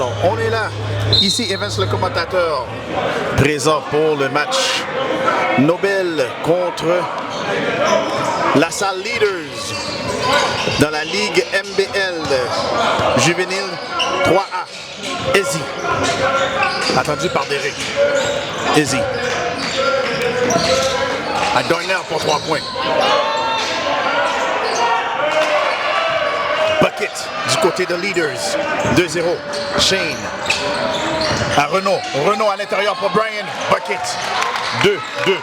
Alors, on est là. Ici, Evans le commentateur, présent pour le match Nobel contre la salle Leaders dans la Ligue MBL juvénile 3A. Easy. Attendu par Derek. Easy. À Darnell pour 3 points. Bucket du côté de Leaders. 2-0. Shane. À Renaud. Renaud à l'intérieur pour Brian. Bucket. 2-2.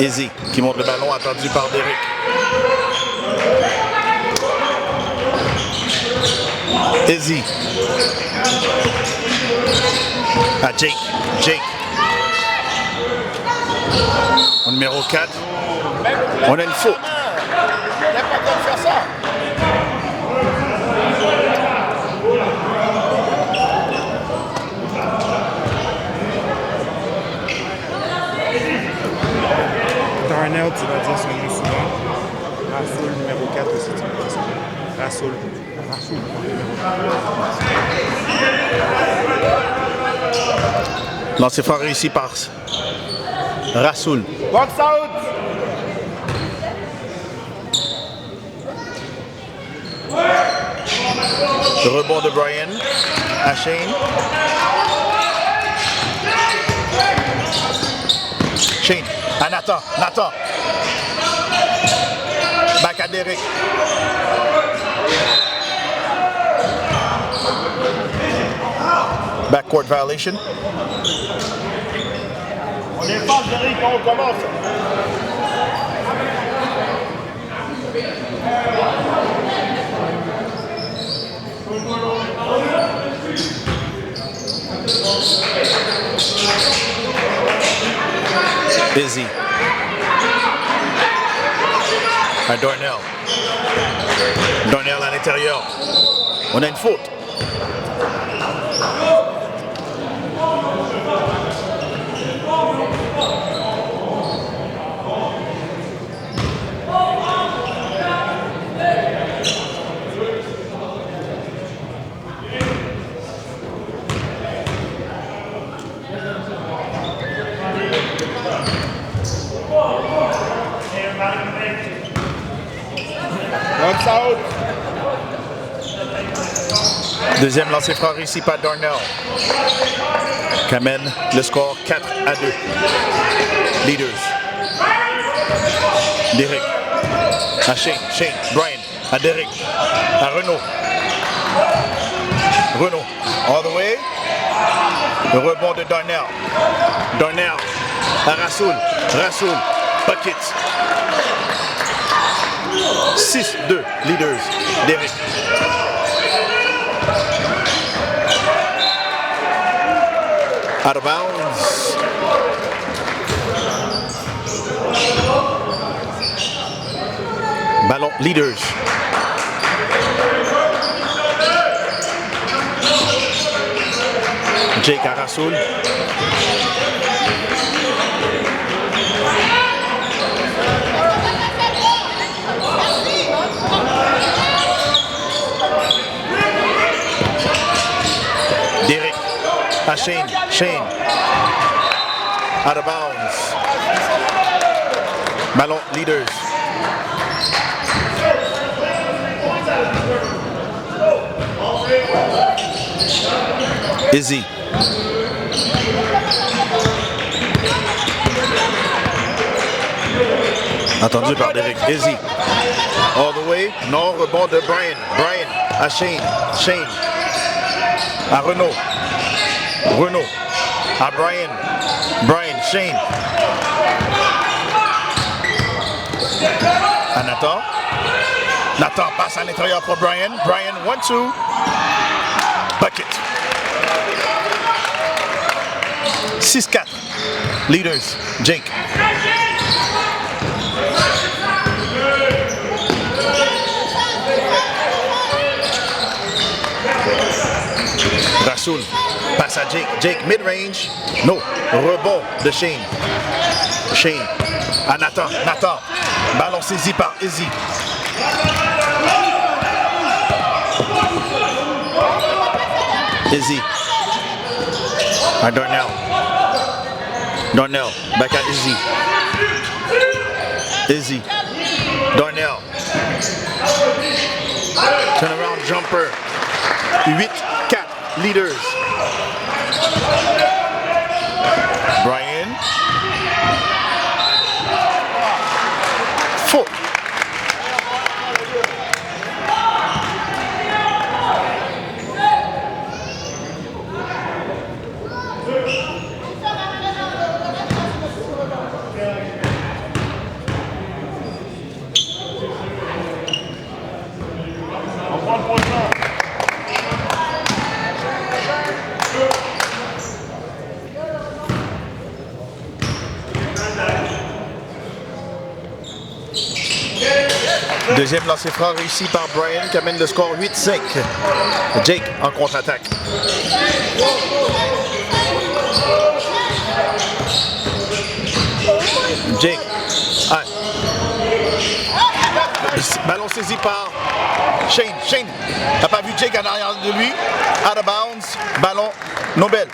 Easy qui monte le ballon attendu par Derek. Easy. À Jake. Jake. Au numéro 4. On a une faute. Il n'a pas le droit de faire ça. Darnell, tu vas dire son nom souvent. Rasoul, numéro 4 aussi, tu vas dire son nom. Rasoul. Rasoul, numéro 4. Lancé franc réussi par Rasoul. Box out. Le rebond de Brian à Shane. Shane à Nathan. Nathan. Back à Derek. Backcourt violation. On est pas Derek quand on commence. Busy. À Darnell. Darnell à l'intérieur. On a une faute. Box out. Deuxième lancé franc réussi par Darnell. Qui amène le score 4-2. Leaders. Derek. À Shane. Shane. Brian. À Derek. À Renaud. Renaud. All the way. Le rebond de Darnell. Darnell. À Rasoul. Rasoul. Bucket. 6-2. Leaders. Derek. Out of bounds. Ballon Leaders. Jake à Rasoul. Derek à Shane. Shane. Out of bounds. Ballon Leaders. Izzy. Attendu par Derek. Izzy. All the way. Non, rebond de Brian. Brian à Shane. Shane. À Renaud. Renaud. À Brian. Brian. Shane. À Nathan. Nathan passe à l'intérieur pour Brian. Brian, 1-2. Bucket. 6-4. Leaders. Jake. Rasoul. Passe à Jake. Jake, mid-range. No. Rebond de Shane. Shane. À Nathan. Nathan. Ballon saisi par Izzy. Izzy. À Darnell. Darnell. Back à Izzy. Izzy. Darnell. Turnaround jumper. 8-4. Leaders. Brian. Faute. Deuxième lancer franc réussi par Brian qui amène le score 8-5. Jake en contre-attaque. Jake. Ah. Ballon saisi par Shane. Shane n'a pas vu Jake en arrière de lui. Out of bounds. Ballon Nobel.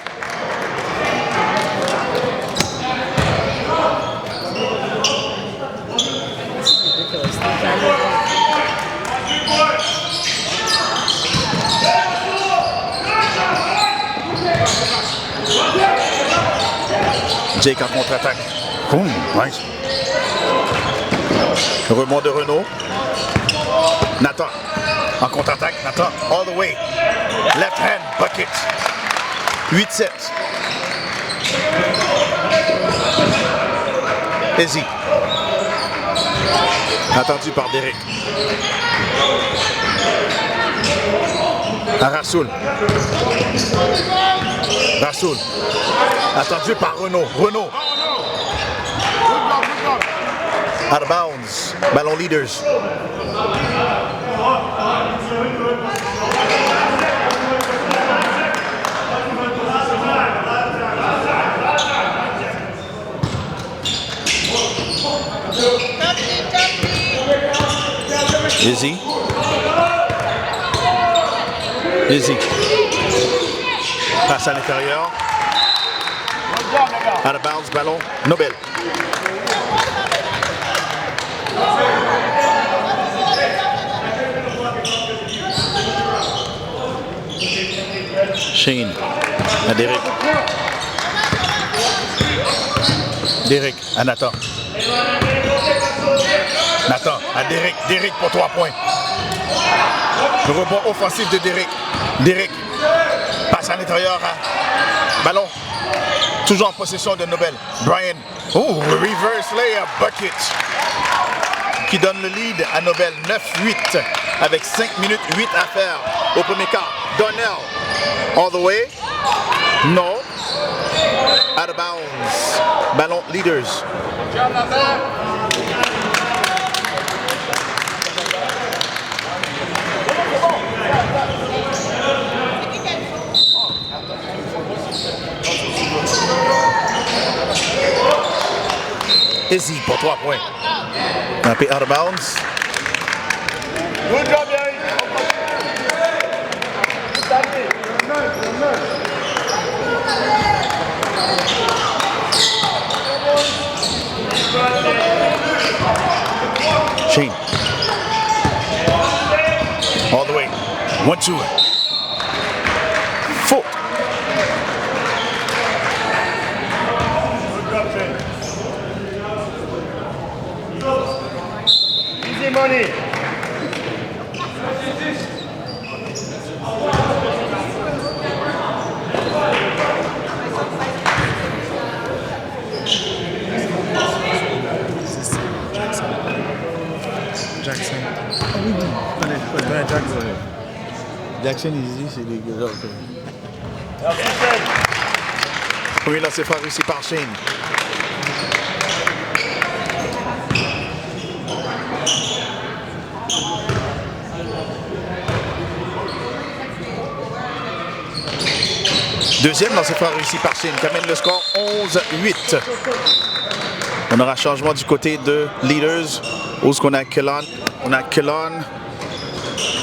Jake en contre-attaque. Boom, nice. Rebond de Renault. Nathan en contre-attaque. Nathan all the way. Left hand bucket. 8-7. Izzy. Attendu par Derek. À Rasoul. Rasoul. Attendu par Renault. Renault. Out of bounds. Ballon leaders. Izzy. Izzy. Passe à l'intérieur. Out of bounds, ballon. Nobel. Shane. À Derek. Derek à Nathan. Nathan à Derek. Derek pour 3 points. Le rebond offensif de Derek. Derek passe à l'intérieur. Ballon. Toujours en possession de Nobel. Brian. Oh, reverse layup bucket. Qui donne le lead à Nobel. 9-8 avec 5 minutes 8 à faire au premier quart. Darnell. All the way. No. Out of bounds. Ballon leaders. Izzy pour 3 points. Tapé out of bounds. Good job, Yannick. Shane. All the way. 1-2. Faute. Easy money. Jackson. Ah oui, Ouais, Jackson. Jackson Izzy, c'est des gars. Merci, Shane. Premier lancer franc réussi par Shane. Deuxième lancer franc réussi par Shane qui amène le score 11-8. On aura changement du côté de Leaders. Où est-ce qu'on a Kellon? On a Kellon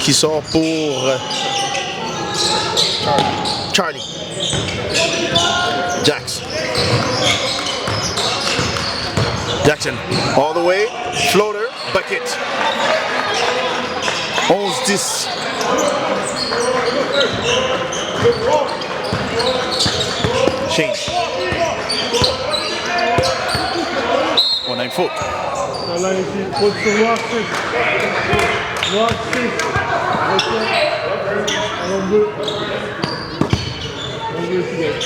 qui sort pour Charlie. Jax. Jackson. All the way. Floater. Bucket. 11-10. Shane. On a une faute. Là, ici, faute sur Noir 6. Noir 6. On veut. On veut ici, gars.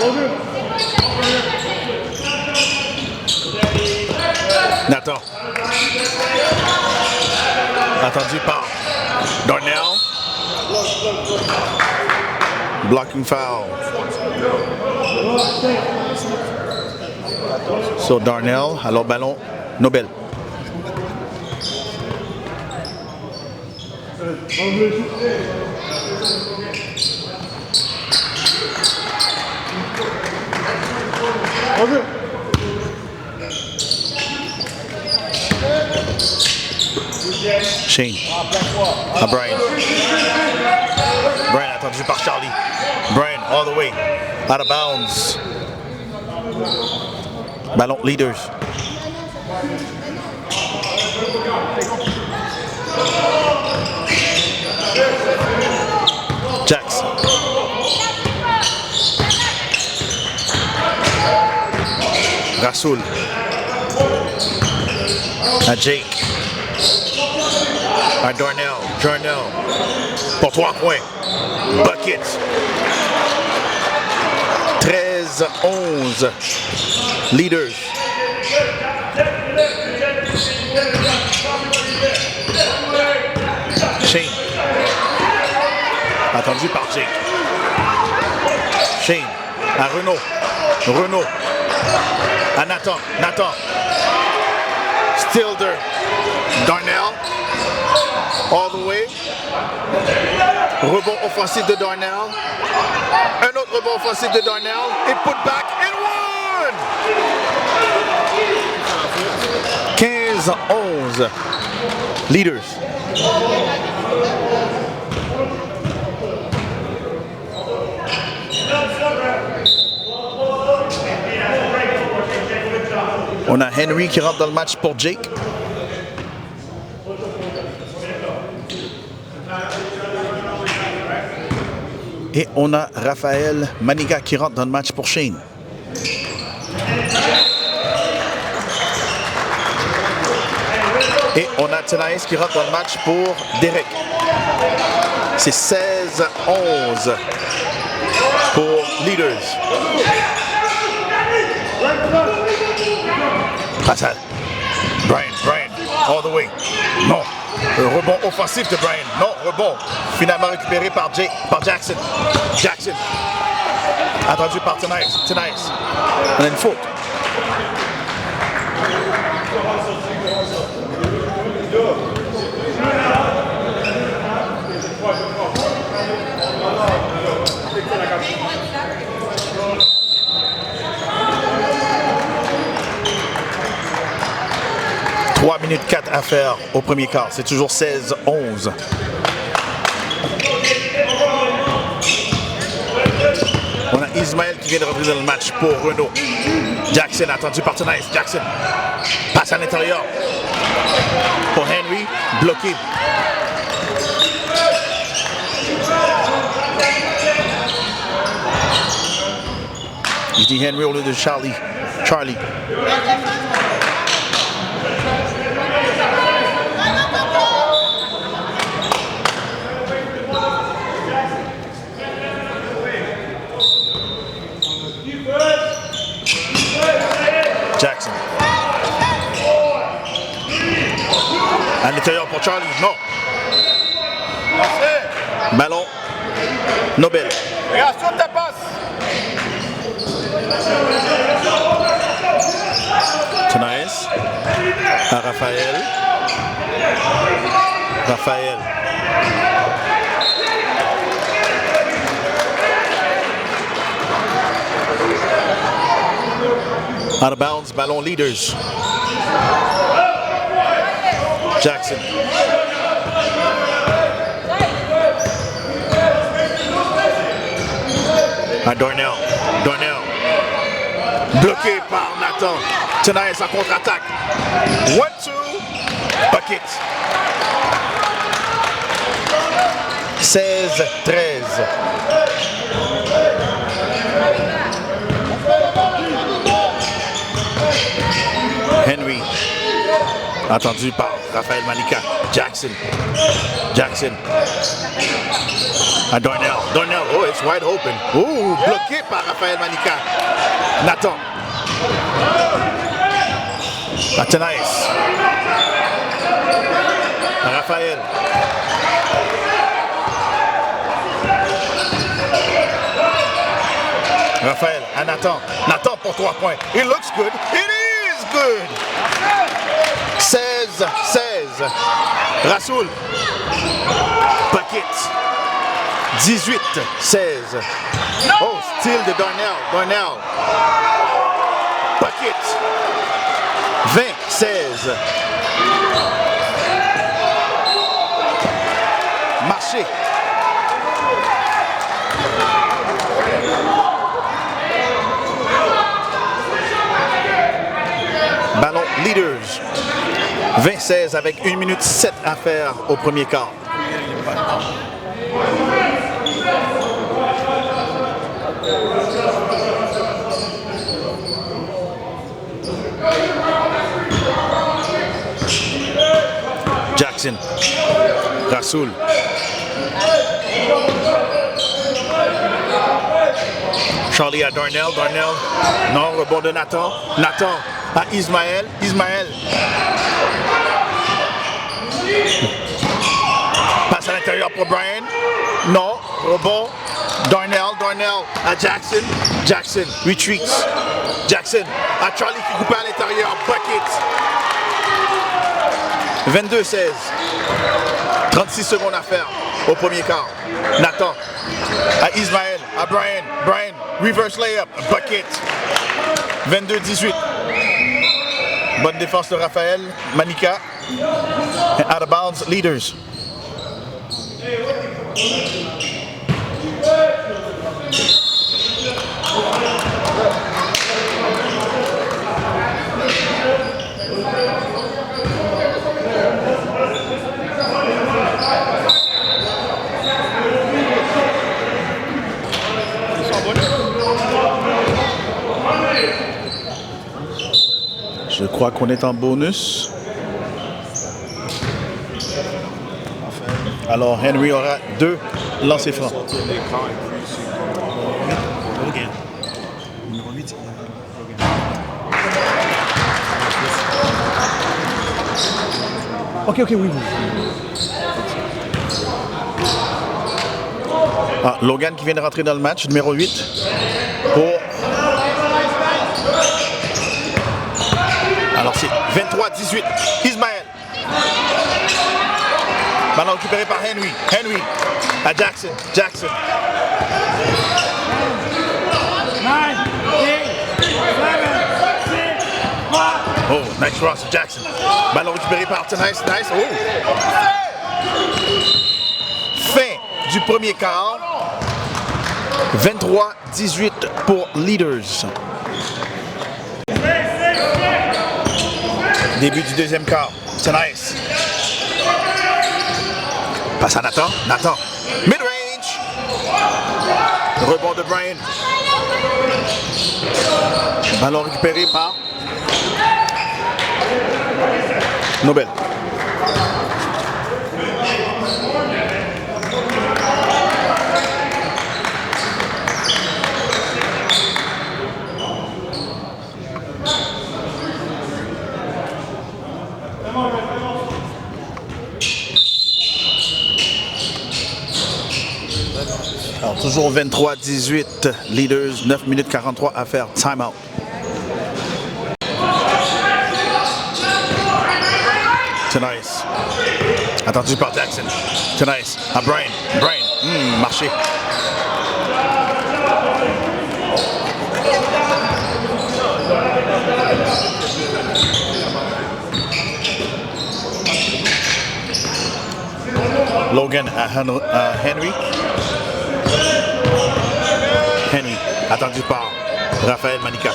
On veut. Nathan. Attendu par Darnell. Blocking foul. So Darnell, alors ballon, Nobel. Shane. À Brian. Brian attendu par Charlie. Brian all the way. Out of bounds. Ballon leaders. Jax. Rasoul. À Jake. À Darnell. Pour 3 points. Bucket. 13-11. Leaders. Shane. Attendu par Jake. Shane. À Renaud. À Nathan. Stilder. Darnell. All the way. Rebond offensif de Darnell. Un autre rebond offensif de Darnell. Et put back and one! 15-11. Leaders. On a Henry qui rentre dans le match pour Jake. Et on a Raphaël Maniga qui rentre dans le match pour Shane. Et on a Tenaïs qui rentre dans le match pour Derek. C'est 16-11 pour Leaders. Passe à Brian, all the way. Non. Un rebond offensif de Brian. Non, rebond. Finalement récupéré par Jackson. Attendu par Tenaïs. On a une faute. « 3 minutes 4 à faire au premier quart. C'est toujours 16-11. On a Ismaël qui vient de rentrer dans le match pour Renaud. Jackson attendu par Tenaïs. Jackson passe à l'intérieur pour Henry. Bloqué. Il dit Henry au lieu de Charlie. Jackson. À l'intérieur pour Charlie. Non. Ballon. Nobel. Regarde, saute ta passe. Tenaïs. À Raphaël. Out of bounds, ballon leaders. Jackson. À Darnell. Darnell. Bloqué par Nathan. Tenace en contre-attaque. 1-2. Bucket. 16-13. Henry. Attendu par Raphaël Manika. Jackson. Jackson. À Darnell. Darnell. Oh, it's wide open. Oh, bloqué par Raphaël Manika. Nathan. À Tenace. À Raphaël. Raphaël à Nathan. Nathan pour 3 points. It looks good. It is good. 16-16. Rasoul. Bucket. 18-16. Oh, steal de Darnell. Darnell. Bucket. 20-16. Marché. Ballon Leaders. 20-16 avec 1 minute 7 à faire au premier quart. Jackson. Rasoul. Charlie à Darnell. Darnell. Non, rebond de Nathan. Nathan à Ismaël. Ismaël. Passe à l'intérieur pour Brian. Non, rebond. Darnell. Darnell à Jackson. Jackson retreats. Jackson à Charlie qui coupe à l'intérieur. Bucket. 22-16. 36 secondes à faire au premier quart. Nathan à Ismaël, à Brian. Brian, reverse layup, bucket. 22-18. Bonne défense de Raphaël, Manika. Out of bounds, Leaders. Je crois qu'on est en bonus. Alors Henry aura 2 lancers francs. Numéro 8. Ok, oui. Ah, Logan qui vient de rentrer dans le match, numéro 8. Pour... Alors c'est 23-18. Ismaël. Ballon récupéré par Henry. Henry à Jackson. Jackson. 9, 8, 7, 6, 5. Oh, nice cross Jackson. Ballon récupéré par Tenace. Nice. Oh. Fin du premier quart. 23-18 pour Leaders. Début du deuxième quart. Tenace. Passe à Nathan. Nathan. Mid-range. Rebond de Brian. Ballon récupéré par Nobel. Alors, toujours 23-18, Leaders, 9 minutes 43 à faire, time-out. Tenace. Attendu par Jackson. Tenace à Brian. Brian, marché. Logan à Henry. Henry. attendu par Raphaël Manika.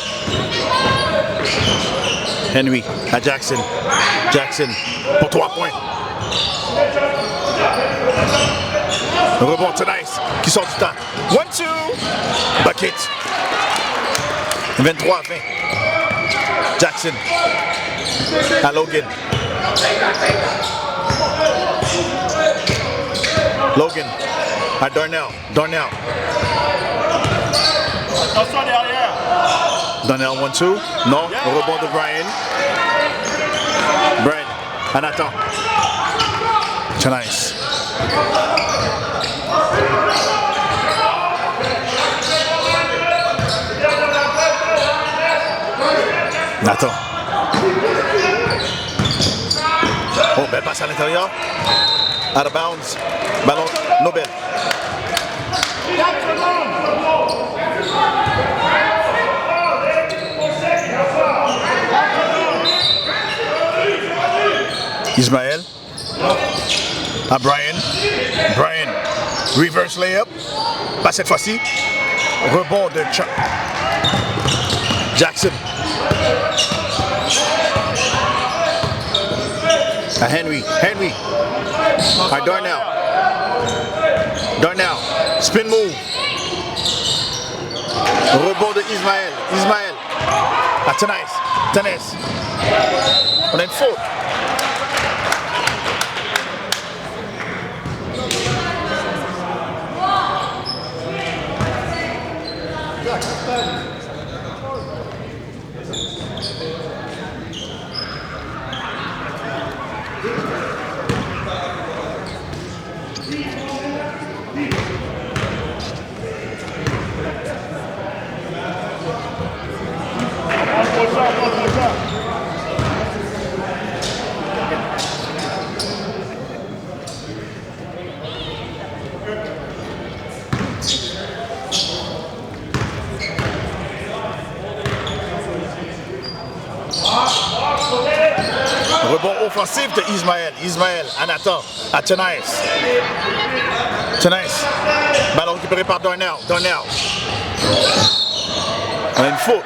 Henry à Jackson. Jackson pour 3 points. Le rebond Nice qui sort du temps. 1-2. Bucket. 23-20. Jackson à Logan. Logan à Darnell. Darnell. Attention derrière. Darnell 1-2. Non. Le rebond de Brian. Brian à Nathan. Nice. Nathan. Oh, belle passe à l'intérieur. Out of bounds. Ballon Nobel. Ismaël. À Brian. Brian. Reverse layup. Pas cette fois-ci. Rebond de Jackson. À Henry. Henry. À Darnell. Darnell. Spin move. Rebond de Ismaël. Ismaël. À Tennis. Tennis. On a une faute. Rebond offensif de Ismaël. Ismaël à Nathan. À Tennis. Tennis. Ballon récupéré par Darnell. Darnell. On a une faute.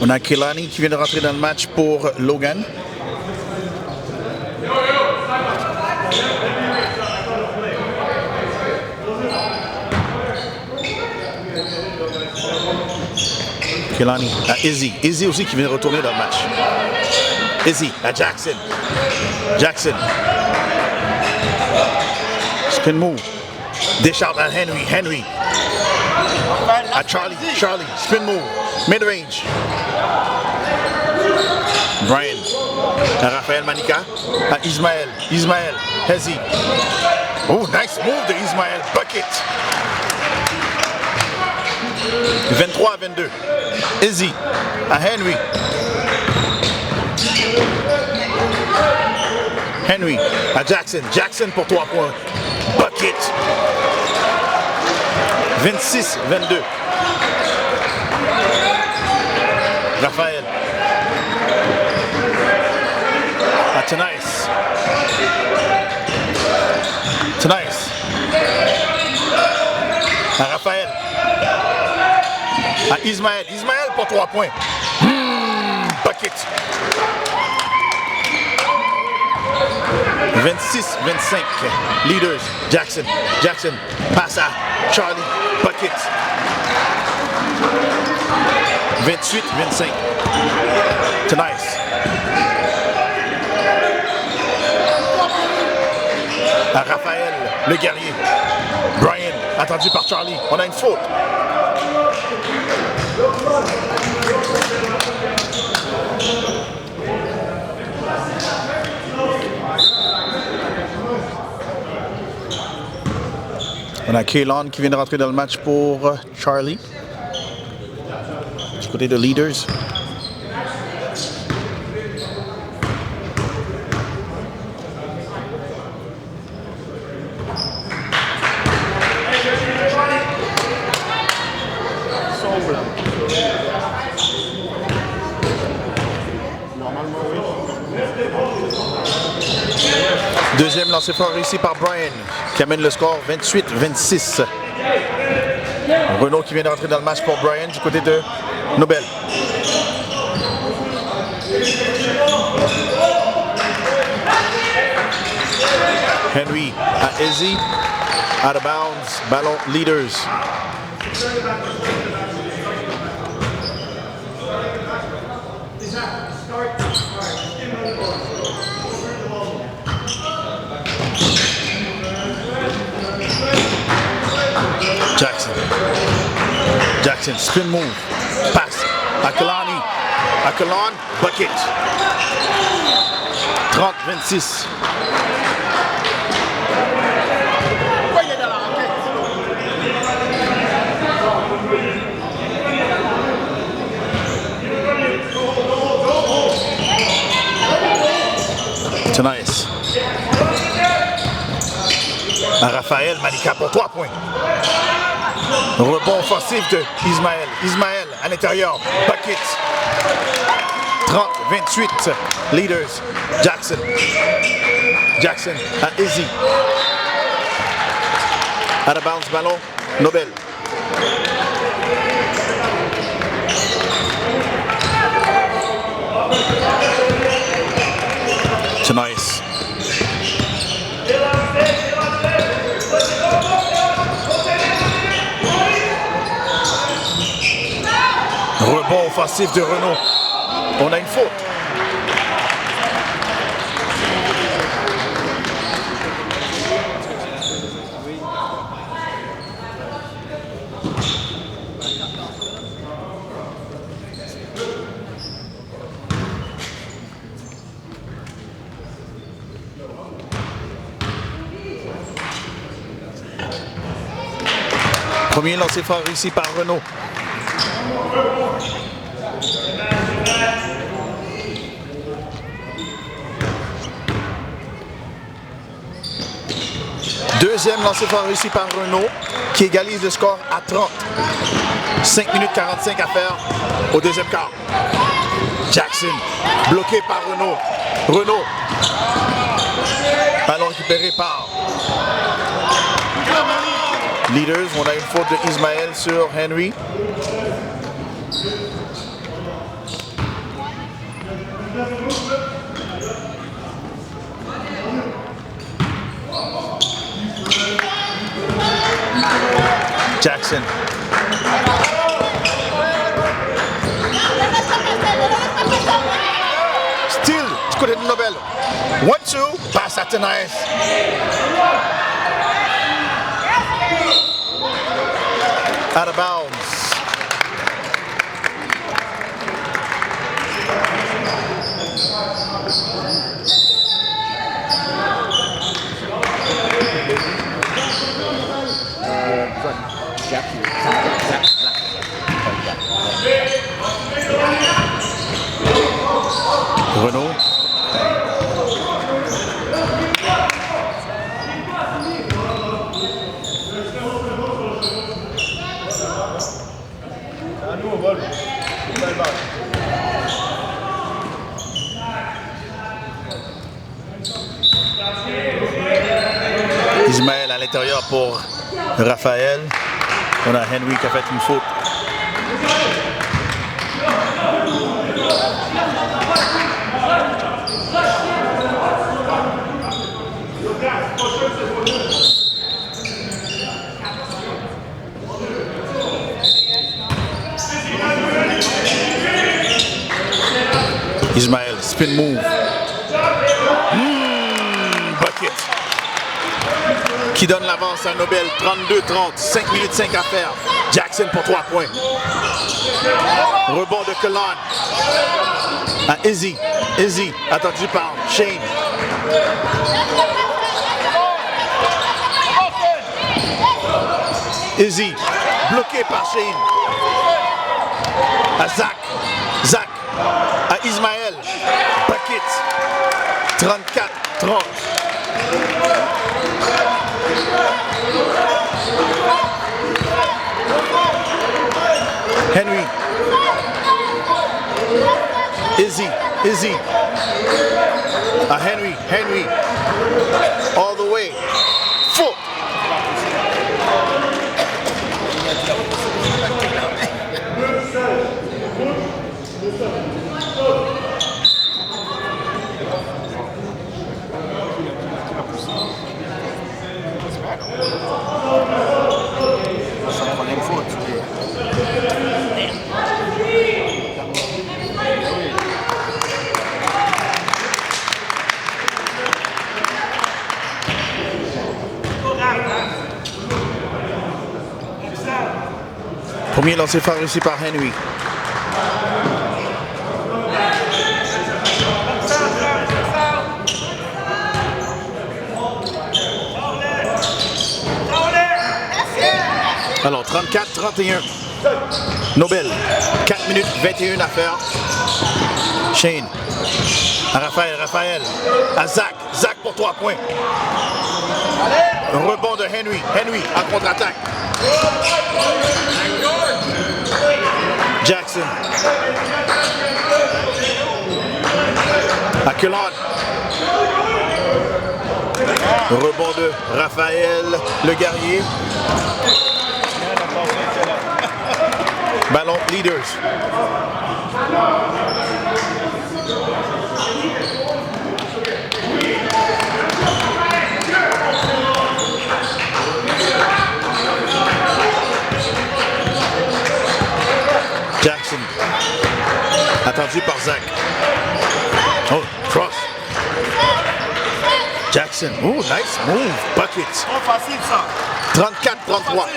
On a Kelani qui vient de rentrer dans le match pour Logan. Kelani à Izzy. Izzy aussi qui vient de retourner dans le match. Izzy à Jackson. Jackson. Spin move. Décharge à Henry. Henry. À Charlie. Charlie. Spin move. Mid-range. Brian. À Raphaël Manika. À Ismaël. Ismaël. Hezi. Oh, nice move de Ismaël. Bucket. 23-22. Izzy. À Henry. Henry. À Jackson. Jackson pour 3 points. Bucket. 26-22. Raphaël. À Tennis. Tennis. À Raphaël. À Ismaël. Ismaël pour 3 points. Bucket. 26-25. Leaders. Jackson. Jackson. Passe à Charlie. Bucket. 28-25. Tennis. À Raphaël, le guerrier. Brian, attendu par Charlie. On a une faute. On a Kaylon qui vient de rentrer dans le match pour Charlie. Du côté de Leaders. Deuxième lancé fort réussi par Bryan, qui amène le score 28-26. Renaud qui vient de rentrer dans le match pour Bryan du côté de Nobel. Henry à Izzy. Out of bounds. Ballon leaders. Jackson, spin move, pass, Akalani, Akalan, bucket. 30-26. C'est nice. À Raphaël, Malika pour 3 points. Rebond offensif de Ismaël. Ismaël à l'intérieur. Bucket. 30-28. Leaders. Jackson. Jackson à Izzy. Out of bounds ballon. Nobel. C'est nice. Rebond offensif de Renaud. On a une faute. Premier lancé fort réussi par Renaud. Deuxième lancé fort réussi par Renaud qui égalise le score à 30. 5 minutes 45 à faire au deuxième quart. Jackson bloqué par Renaud. Renaud. Ballon récupéré par Leaders. On a une faute de Ismaël sur Henry. Jackson. Still, du côté de Nobel. 1-2, pass at the nice. Out of bounds. Renaud. Ismaël à l'intérieur pour Raphaël. On a Henry qui a fait une faute. Ismaël, spin move. Bucket. Qui donne l'avance à Nobel, 32-30, 5 minutes 5 à faire. Jackson pour 3 points. Rebond de Kalan. À Izzy. Izzy, attendu par Shane. Izzy, bloqué par Shane. À Zach. Zach. À Ismaël. Bucket. 34-30. Henry. Izzy. Henry. All the way. Foot. Premier lancé franc réussi par Henry. Alors, 34-31. Nobel. 4 minutes 21 à faire. Shane. À Raphaël. À Zach. Zach pour 3 points. Rebond de Henry. Henry en contre-attaque. Jackson. À Kellogg. Rebond de Raphaël Le Guerrier. Ballon Leaders. Jackson. Attendu par Zach. Oh, cross. Jackson. Oh, nice move. Buckets. Trop facile ça. 34-33.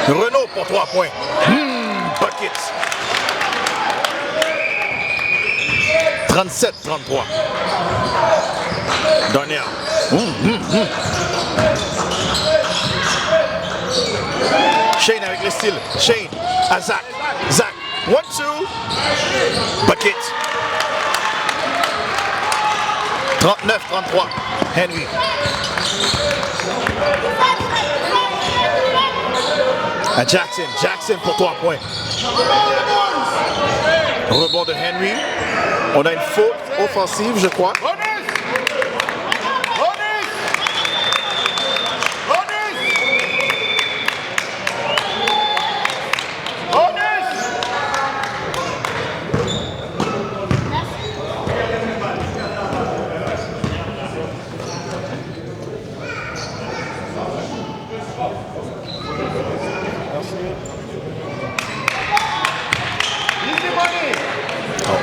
Renault pour 3 points. Buckets. 37-33. Darnell. Shane avec le style. Shane à Zach. Zach. 1-2. Bucket. 39-33. Henry. À Jackson. Jackson pour 3 points. Rebond de Henry. On a une faute offensive, je crois.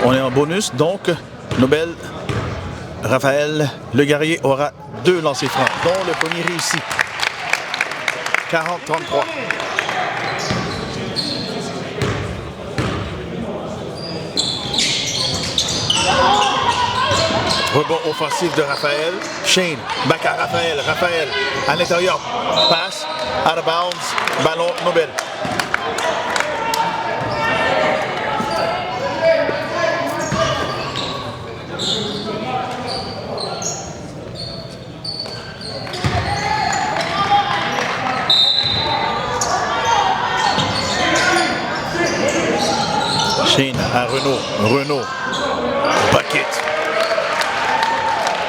On est en bonus, donc Nobel, Raphaël Le Guerrier aura 2 lancers francs, dont le premier réussi. 40-33. Rebond offensif de Raphaël. Shane, back à Raphaël. Raphaël à l'intérieur. Passe, out of bounds, ballon Nobel. Shane à Renault. Bucket.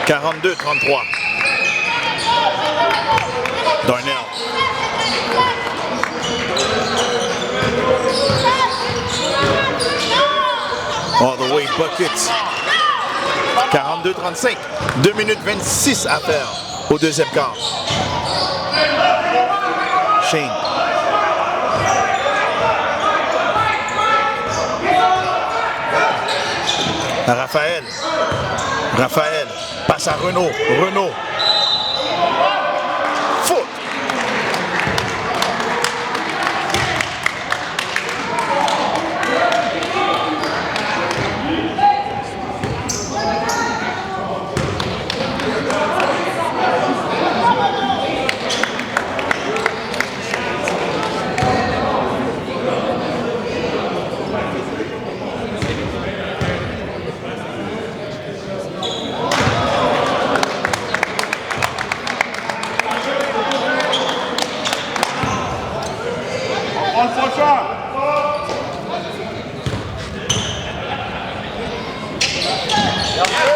42-33. Darnell. All the way buckets. 42-35. 2 minutes 26 à faire au deuxième quart. Shane. À Raphaël. Raphaël passe à Renault. Renault. Faute.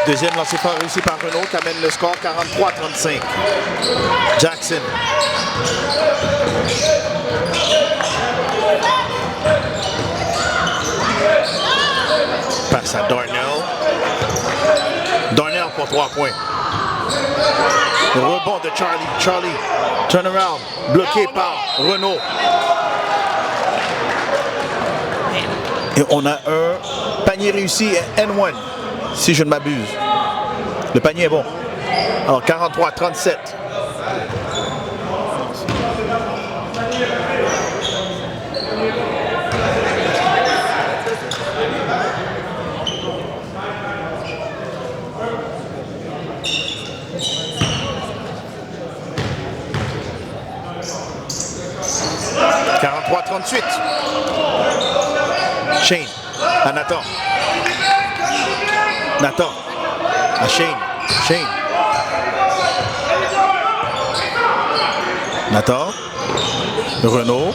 Deuxième lancé franc réussi par Renaud qui amène le score 43-35. Jackson. Passe à Darnell. Darnell pour 3 points. Le rebond de Charlie. Charlie. Turnaround. Bloqué par Renaud. Et on a un panier réussi N1, si je ne m'abuse. Le panier est bon. Alors 43-37. Shane à Nathan. Nathan à Shane. Shane. Nathan. Renaud.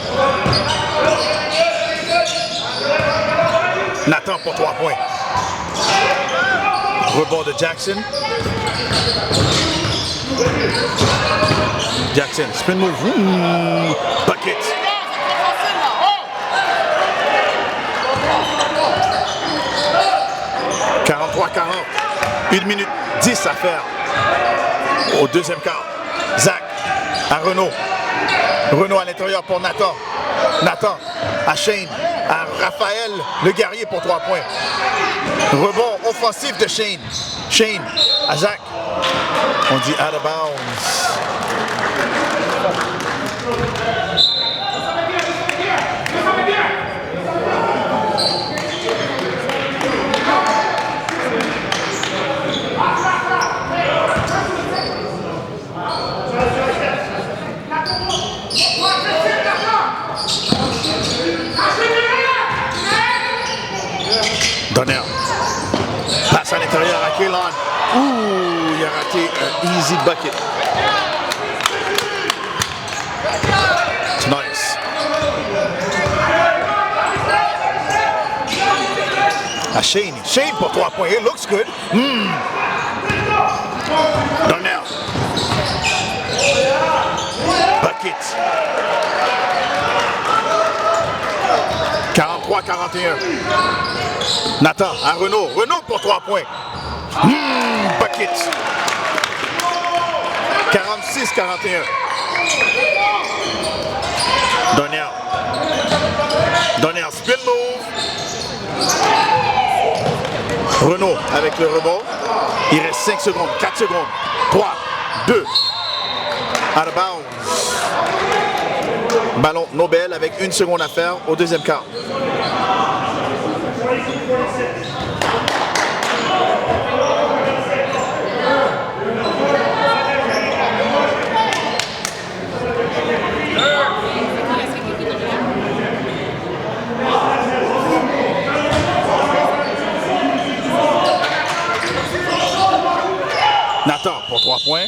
Nathan pour 3 points. Rebond de Jackson. Jackson, spin move. Bucket. 43-40. 1 minute 10 à faire au deuxième quart. Zach à Renaud. Renaud à l'intérieur pour Nathan. Nathan à Shane. À Raphaël le guerrier pour 3 points. Rebond offensif de Shane. Shane à Zach. On dit out of bounds. Darnell. Passe à l'intérieur à Keelan. Ouh, il a raté un easy bucket. It's nice. À Shane. Shane pour 3 points. It looks good. Darnell. Bucket. 43-41. Nathan à Renaud. Renaud pour 3 points. Bucket. 46-41. Darnell. Darnell, spin move. Renaud avec le rebond. Il reste 5 secondes, 4 secondes. 3, 2. Out of bounds. Ballon Nobel avec 1 seconde à faire au deuxième quart. Nathan pour 3 points.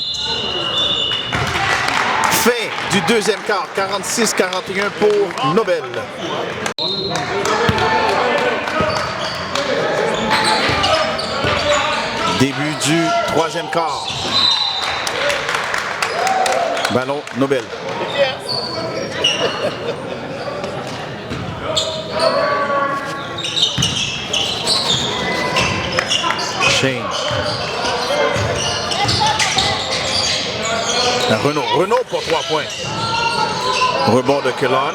Fin du deuxième quart, 46-41 pour Nobel. Début du troisième quart. Ballon Nobel. Shane. Renaud. Renaud pour 3 points. Rebond de Keelan.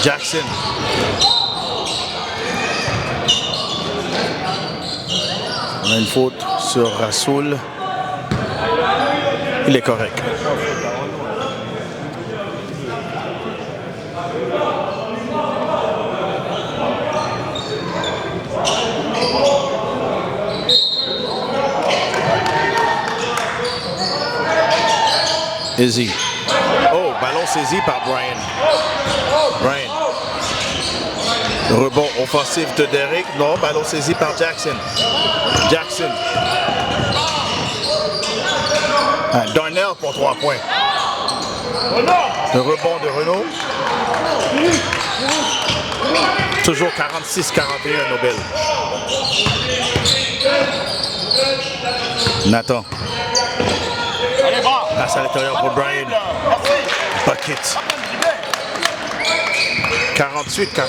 Jackson. On a une faute sur Rasoul. Il est correct. Izzy. Oh, ballon saisi par Brian. Brian. Rebond offensif de Derek. Non, ballon saisi par Jackson. Jackson. Darnell pour 3 points. Le rebond de Renaud. Toujours 46-41 Nobel. Nathan. Passe à l'intérieur pour Brian. Bucket. 48-41.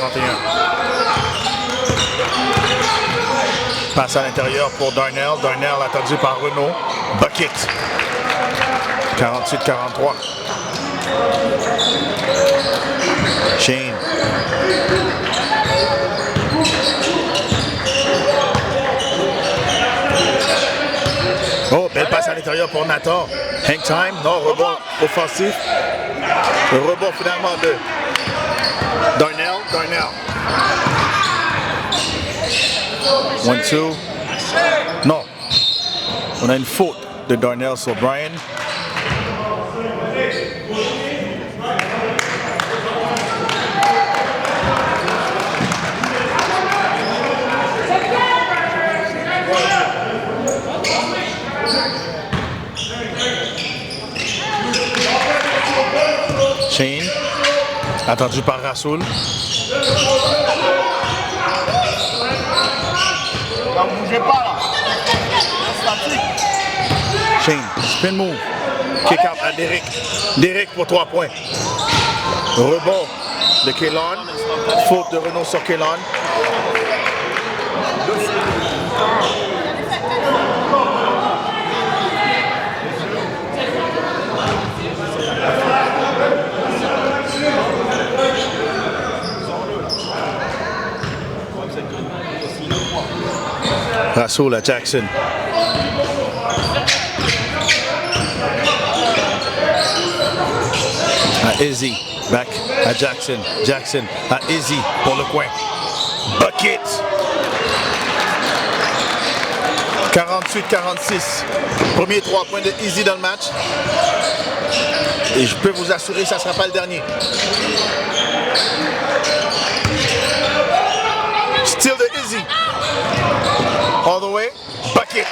Passe à l'intérieur pour Darnell. Darnell attendu par Renaud. Bucket. 48-43. Shane. Oh, belle passe à l'intérieur pour Nathan. Hang time. Non, rebond offensif. Le rebond finalement de Darnell. Darnell. 1-2. Non. On a une faute de Darnell sur Brian. Shane, attendu par Rasoul. Ne bougez pas là. Shane, spin move. Kick out à Derek. Derek pour 3 points. Rebond de Kellon. Faute de Renaud sur Kellon. Rasoul à Jackson. À Izzy. Back à Jackson. Jackson à Izzy pour le coin. Bucket. 48-46. Premier 3 points de Izzy dans le match. Et je peux vous assurer que ça ne sera pas le dernier. Still de Izzy. All the way. Bucket.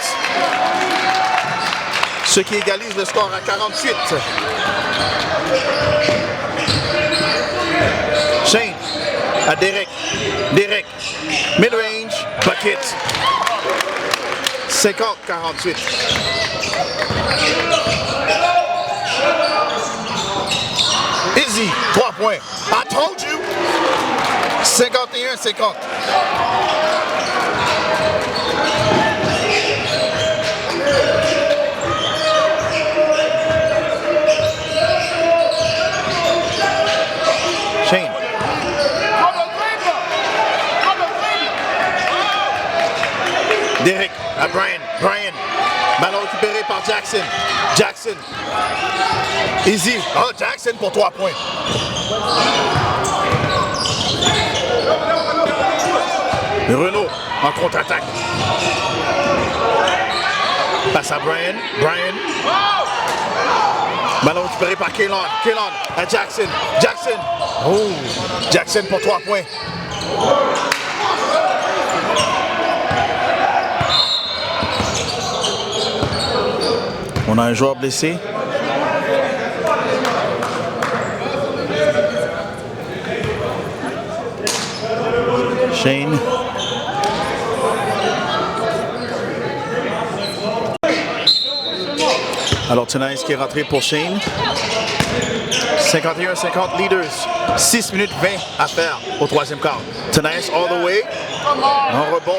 Ce qui égalise le score à 48. Shane à Derek. Derek. Mid-range. Bucket. 50-48. Izzy, 3 points. I told you. 51-50. Shane. Derek à Brian. Brian. Ballon récupéré par Jackson. Jackson. Izzy. Oh, Jackson pour 3 points. Renaud en contre-attaque. Passe à Brian. Brian. Ballon récupéré par Kellon. Kellon à Jackson. Jackson. Oh. Jackson pour 3 points. On a un joueur blessé. Shane. Alors Tenace qui est rentré pour Shane. 51-50 leaders. 6 minutes 20 à faire au troisième quart. Tenace all the way. Un rebond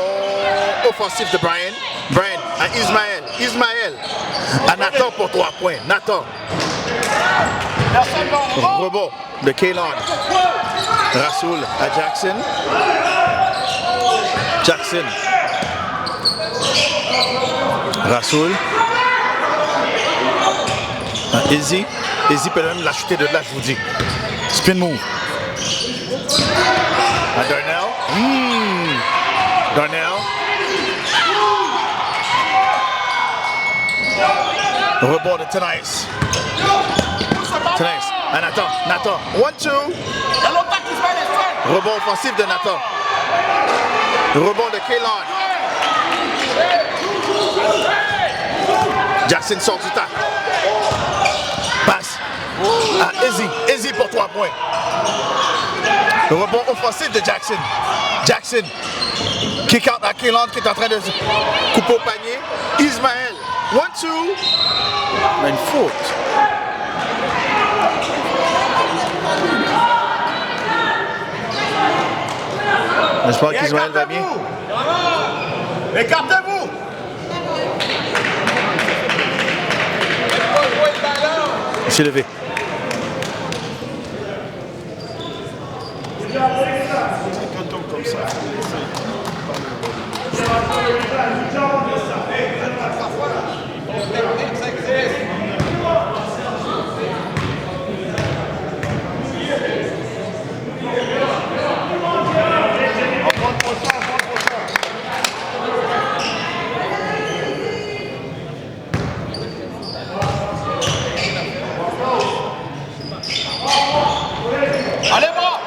offensif de Brian. Brian à Ismaël. Ismaël à Nathan pour 3 points. Nathan. Rebond de Kellon. Rasoul à Jackson. Jackson. Rasoul. À Izzy. Izzy peut même la chuter de là, je vous dis. Spin move. À Darnell. Darnell. Rebond de Tenace. Tenace. À Nathan. Nathan. 1-2. Rebond offensif de Nathan. Rebond de Kellon. Jackson sort du tas. Passe à Izzy. Izzy pour 3 points. Le rebond offensif de Jackson. Jackson. Kick out à Keelan qui est en train de couper au panier. Ismaël. 1-2. On a une faute. J'espère qu'Ismaël va bien. Écartez-vous. Il s'est levé. Quand on tombe comme ça, il faut laisser.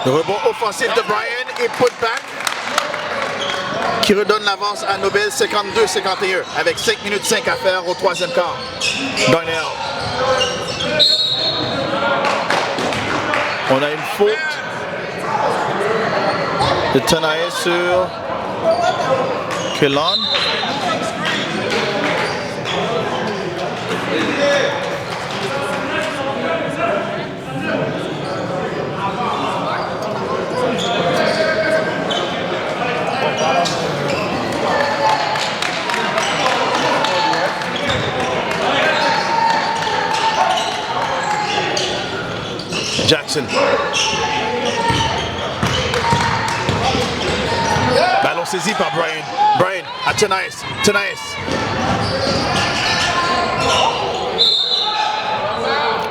Le rebond offensif de Brian et putback qui redonne l'avance à Nobel 52-51 avec 5 minutes 5 à faire au troisième quart. Darnell. On a une faute de Tenaille sur Keelan. Jackson. Ballon saisi par Brian. Brian à Tenaille. Tenaille.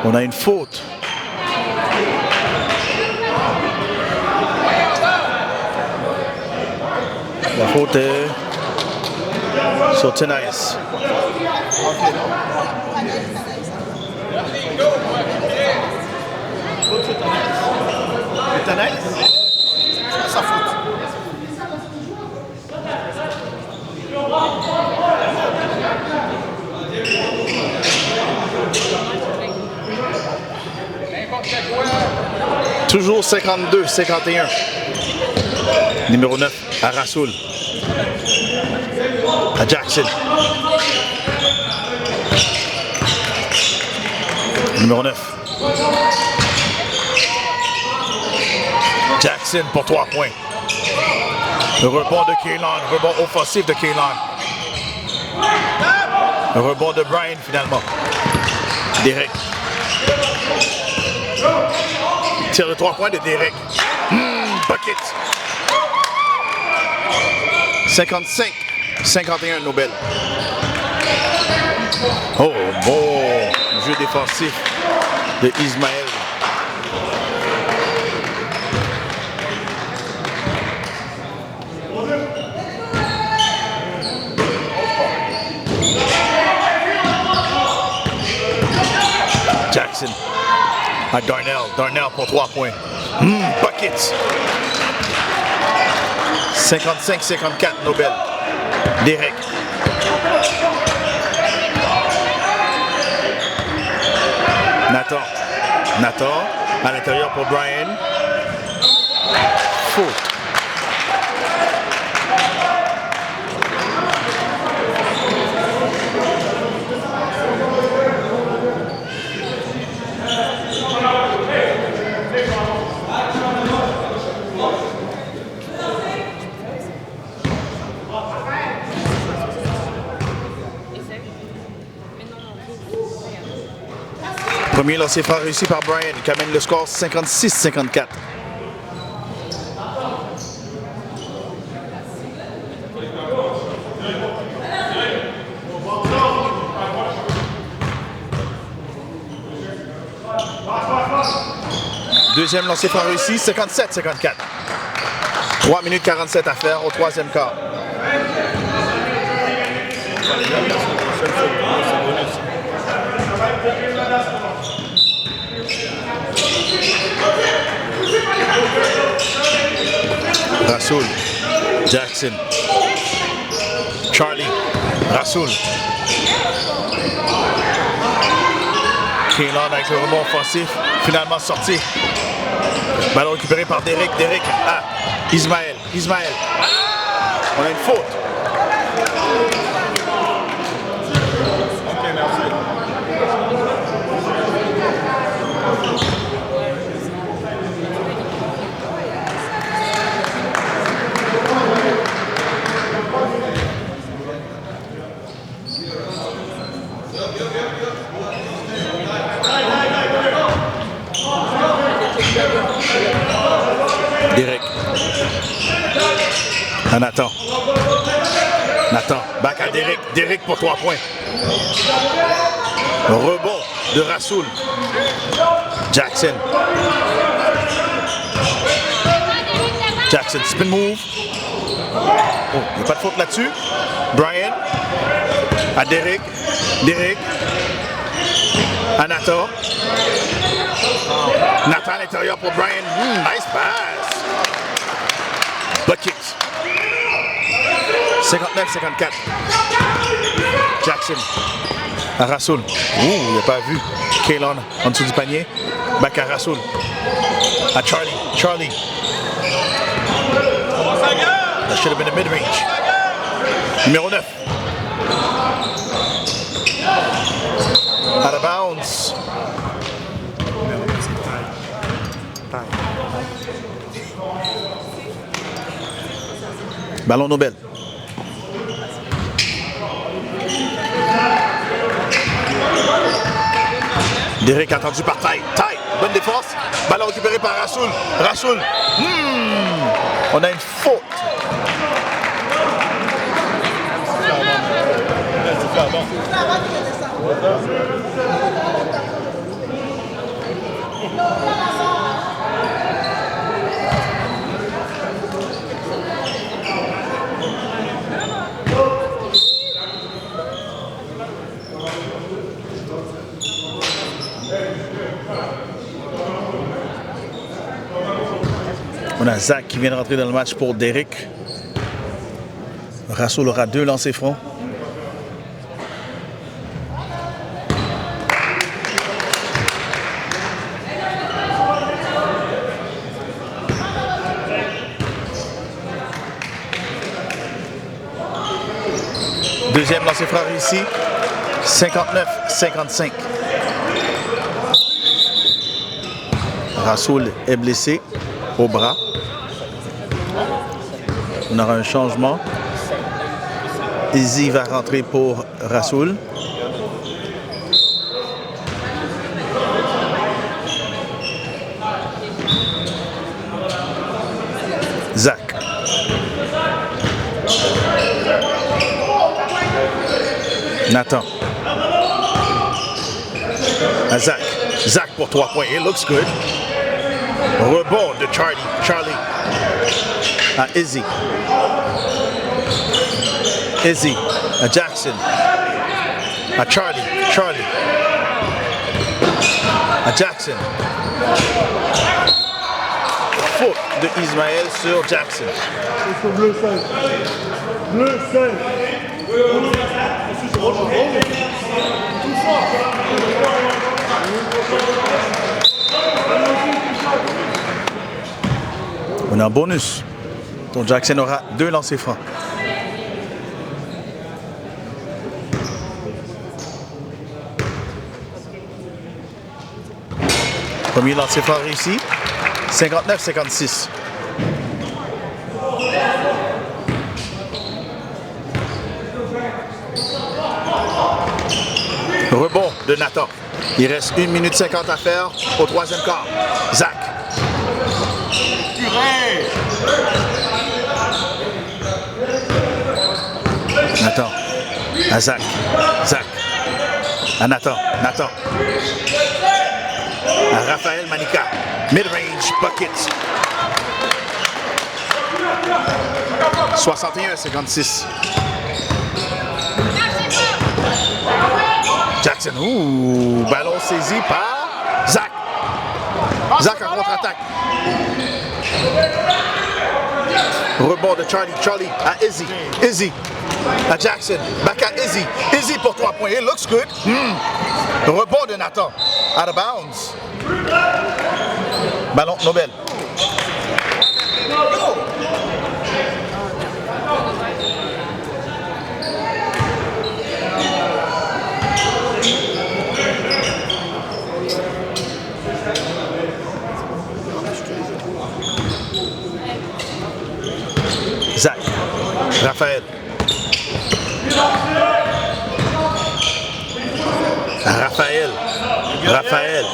On a une faute. La faute est sur Tenaille. Tenaille, c'est sa faute. Toujours 52-51. Numéro 9 à Rasoul. À Jackson. Numéro 9. Jackson pour 3 points. Le rebond de Keelan, rebond offensif de Keelan. Le rebond de Brian finalement. Derek. Tire de 3 points de Derek. Bucket. 55-51 Nobel. Oh, bon jeu défensif de Ismaël. Jackson à Darnell. Darnell pour 3 points. Bucket. 55-54 Nobel. Derek. Nathan à l'intérieur pour Brian. Faute. Premier lancer franc réussi par Brian qui amène le score 56-54. Deuxième lancer franc réussi, 57-54. 3 minutes 47 à faire au troisième quart. Rasoul, Jackson, Charlie, Rasoul. Keelan avec le rebond offensif, finalement sorti Ballon récupéré par Derek. Derek à Ismaël. Ismaël. On a une faute. Ok, merci. Derek. À Nathan. Nathan, back à Derek. Derek pour 3 points. Rebond de Rasoul. Jackson. Jackson, spin move. Oh, il n'y a pas de faute là-dessus. Brian. À Derek. Derek. À Nathan. Nathan à l'intérieur pour Brian. Nice pass. Buckets. 59-54. Jackson. À Rasoul. Il n'a pas vu. Kaylon en dessous du panier. Back à Rasoul. À Charlie. Charlie. That should have been a mid-range. Numéro 9. Out of bounds. Ballon Nobel. Derek attendu par Ty. Ty, bonne défense. Ballon récupéré par Rasoul. Rasoul. On a une faute. On a Zach qui vient de rentrer dans le match pour Derek. Rasoul aura 2 lancers francs. Deuxième lancer franc réussi. 59-55. Rasoul est blessé au bras. On aura un changement. Izzy va rentrer pour Rasoul. Zach. Nathan. À Zach. Zach pour 3 points. It looks good. Rebond de Charlie. Charlie. À Izzy. Izzy. À Jackson. À Charlie. Charlie. À Jackson. Faute de Ismaël sur Jackson. C'est bleu 5. Bleu 5. On a un bonus. Donc Jackson aura 2 lancers francs. Premier lancer franc réussi. 59-56. Rebond de Nathan. Il reste 1 minute 50 à faire au 3e quart. Zach. Nathan. À Zach. Zach. À Nathan. Nathan. À Raphaël Manica. Mid-range bucket. 61-56. Jackson. Ballon saisi par Zach. Zach en contre-attaque. Rebond de Charlie. Charlie à Izzy. Izzy à Jackson. Back à Izzy. Izzy pour 3 points. It looks good. Rebond de Nathan. Out of bounds. Ballon Nobel. Zach. Raphaël. Raphaël. Raphaël.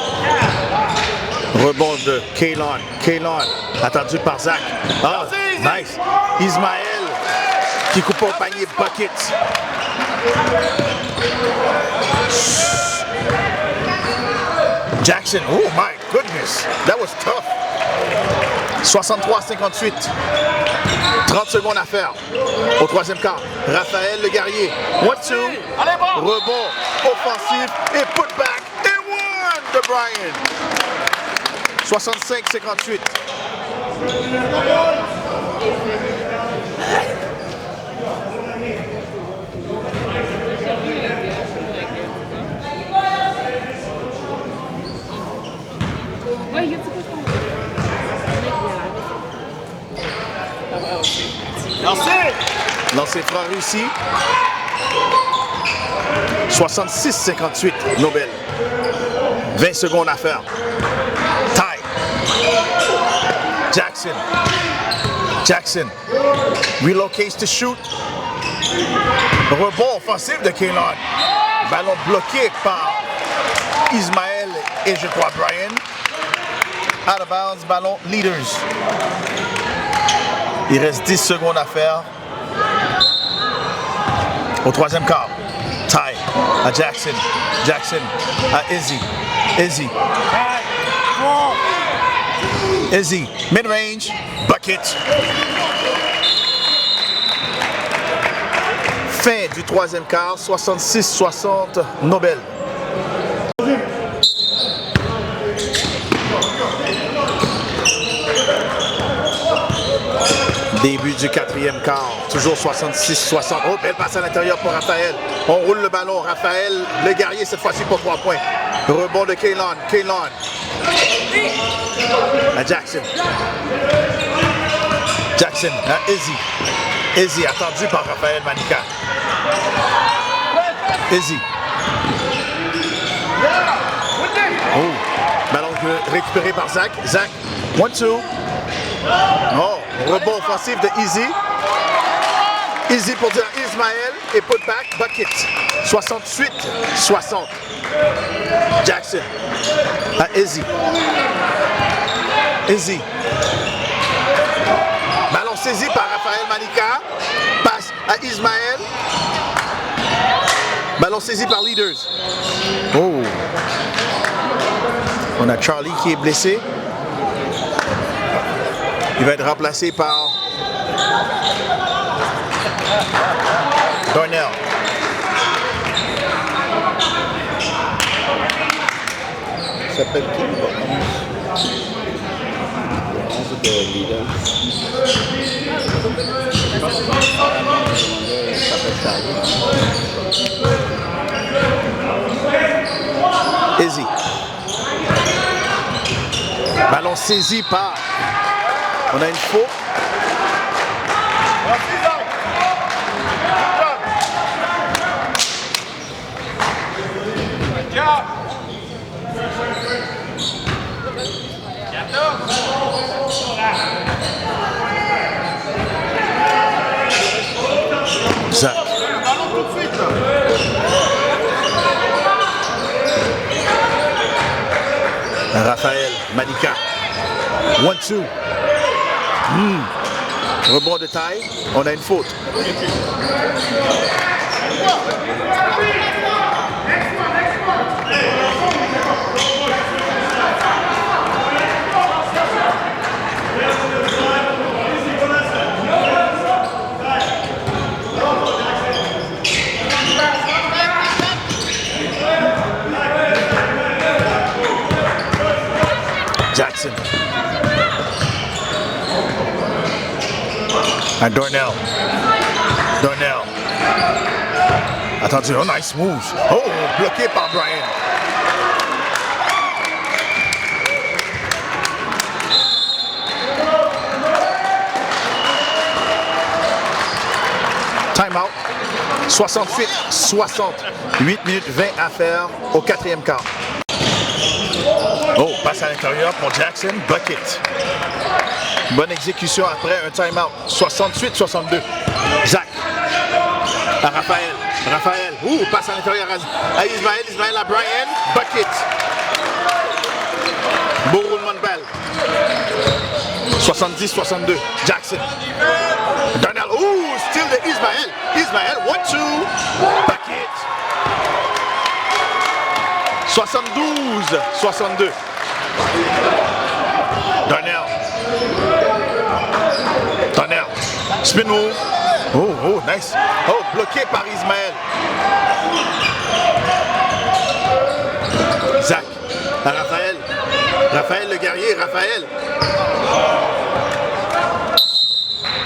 Rebond de Kaylon. Kaylon. Attendu par Zach. Ah, nice. Ismaël qui coupe au panier bucket. Jackson. Oh my goodness. That was tough. 63-58. 30 secondes à faire au troisième quart. Raphaël Le Guerrier. 1-2. Rebond offensif et putback. Et one de Brian. 65-58. Lancé franc réussi. 66-58. Nobel. 20 secondes à faire. Tie. Jackson. Jackson. Relocates to shoot. Rebond offensif de Kaylon. Ballon bloqué par Ismaël et je crois Brian. Out of bounds, ballon leaders. Il reste 10 secondes à faire au troisième quart. Ty à Jackson. Jackson à Izzy. Izzy. Izzy. Mid-range. Bucket. Fin du troisième quart. 66-60. Nobel. Début du quatrième quart, toujours 66-60. Oh, belle passe à l'intérieur pour Raphaël. On roule le ballon. Raphaël, Le Guerrier, cette fois-ci pour 3 points. Rebond de Kaylon. Kaylon. À Jackson. Jackson à Izzy. Izzy, attendu par Raphaël Manica. Izzy. Oh, ballon récupéré par Zach. Zach, 1-2. Oh, rebond offensif de Izzy. Izzy pour dire Ismaël et putback, bucket. 68-60. Jackson à Izzy. Izzy. Ballon saisi par Raphaël Manica. Passe à Ismaël. Ballon saisi par Leaders. Oh. On a Charlie qui est blessé. Il va être remplacé par Darnell. Ça s'appelle qui le 11 de leader. Ça s'appelle Charlie. Izzy. Ballon saisi par. On a une faute. Zach. Raphaël Manica. 1-2. Rebond de taille. On a une faute. Jackson. And Darnell. Darnell. Attention, oh, nice moves. Oh, bloqué par Brian. Time out. 68-60. 8 minutes 20 à faire au quatrième quart. Oh, passe à l'intérieur pour Jackson. Bucket. Bonne exécution après un time-out. 68-62. Zach. À Raphaël. Raphaël. Passe à l'intérieur à Ismaël. Ismaël à Brian. Bucket. Beau roulement de balle. 70-62. Jackson. Darnell. Still de Ismaël. Ismaël. 1-2. Bucket. 72-62. Darnell. Darnell. Spin move. Oh, nice. Oh, bloqué par Ismaël. Zach. À Raphaël. Raphaël le guerrier. Raphaël.